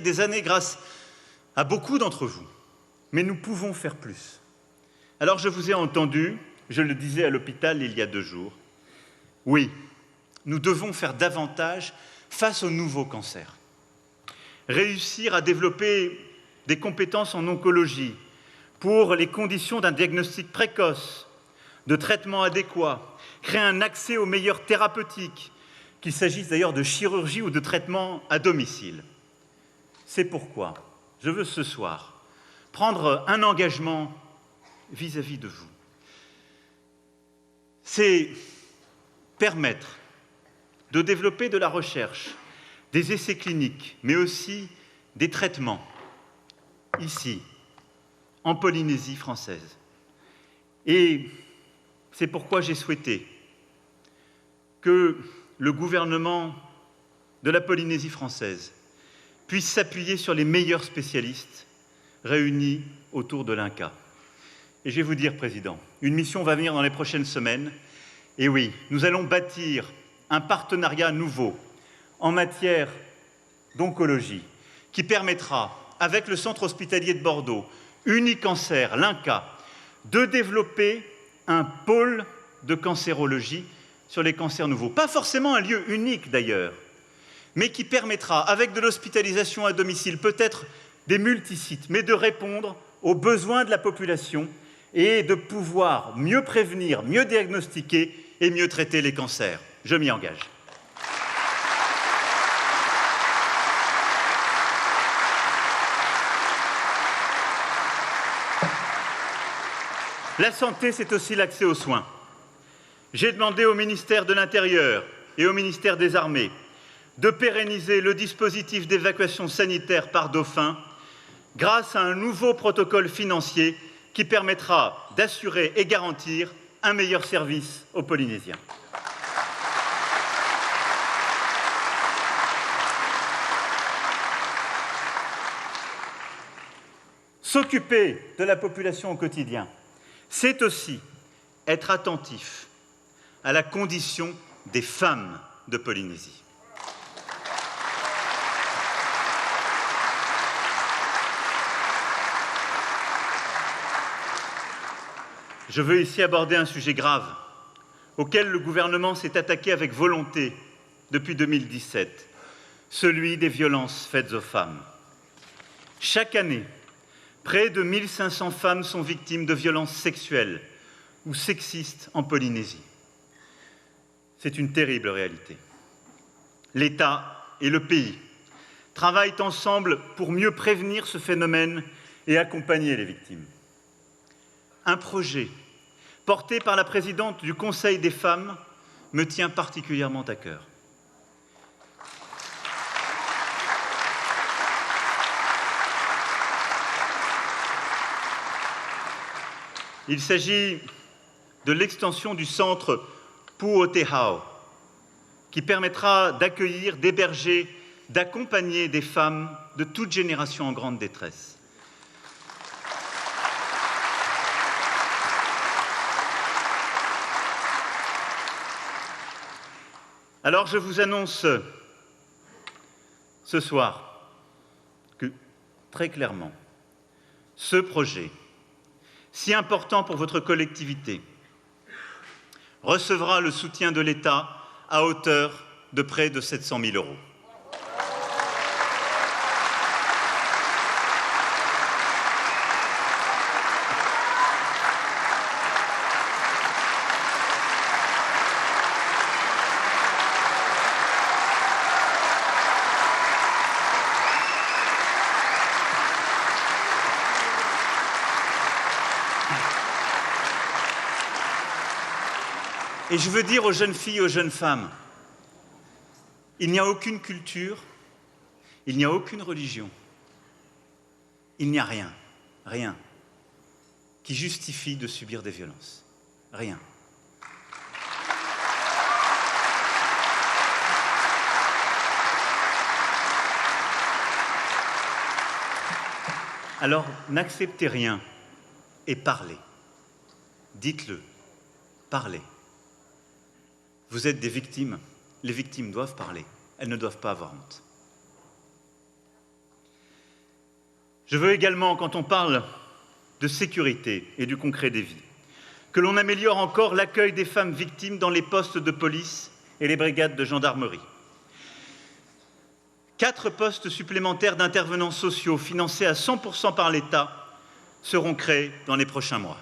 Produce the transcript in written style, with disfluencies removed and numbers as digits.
des années grâce à beaucoup d'entre vous, mais nous pouvons faire plus. Alors je vous ai entendu, je le disais à l'hôpital il y a 2 jours, oui, nous devons faire davantage face aux nouveaux cancers. Réussir à développer des compétences en oncologie pour les conditions d'un diagnostic précoce, de traitement adéquat, créer un accès aux meilleures thérapeutiques, qu'il s'agisse d'ailleurs de chirurgie ou de traitement à domicile. C'est pourquoi je veux ce soir prendre un engagement vis-à-vis de vous. C'est permettre de développer de la recherche, des essais cliniques, mais aussi des traitements, ici, en Polynésie française. Et c'est pourquoi j'ai souhaité que le gouvernement de la Polynésie française puisse s'appuyer sur les meilleurs spécialistes réunis autour de l'INCa. Et je vais vous dire, Président, une mission va venir dans les prochaines semaines. Et oui, nous allons bâtir un partenariat nouveau en matière d'oncologie qui permettra, avec le centre hospitalier de Bordeaux, Unicancer, l'INCa, de développer un pôle de cancérologie sur les cancers nouveaux. Pas forcément un lieu unique d'ailleurs, mais qui permettra, avec de l'hospitalisation à domicile, peut-être des multisites, mais de répondre aux besoins de la population et de pouvoir mieux prévenir, mieux diagnostiquer et mieux traiter les cancers. Je m'y engage. La santé, c'est aussi l'accès aux soins. J'ai demandé au ministère de l'Intérieur et au ministère des Armées de pérenniser le dispositif d'évacuation sanitaire par dauphin grâce à un nouveau protocole financier qui permettra d'assurer et garantir un meilleur service aux Polynésiens. S'occuper de la population au quotidien, c'est aussi être attentif à la condition des femmes de Polynésie. Je veux ici aborder un sujet grave auquel le gouvernement s'est attaqué avec volonté depuis 2017, celui des violences faites aux femmes. Chaque année, près de 1500 femmes sont victimes de violences sexuelles ou sexistes en Polynésie. C'est une terrible réalité. L'État et le pays travaillent ensemble pour mieux prévenir ce phénomène et accompagner les victimes. Un projet porté par la présidente du Conseil des femmes me tient particulièrement à cœur. Il s'agit de l'extension du centre Puotehau, qui permettra d'accueillir, d'héberger, d'accompagner des femmes de toute génération en grande détresse. Alors je vous annonce ce soir que, très clairement, ce projet, si important pour votre collectivité, recevra le soutien de l'État à hauteur de près de 700 000 €. Et je veux dire aux jeunes filles et aux jeunes femmes, il n'y a aucune culture, il n'y a aucune religion, il n'y a rien qui justifie de subir des violences. Rien. Alors, n'acceptez rien et parlez. Dites-le, parlez. Vous êtes des victimes. Les victimes doivent parler. Elles ne doivent pas avoir honte. Je veux également, quand on parle de sécurité et du concret des vies, que l'on améliore encore l'accueil des femmes victimes dans les postes de police et les brigades de gendarmerie. 4 postes supplémentaires d'intervenants sociaux financés à 100% par l'État seront créés dans les prochains mois.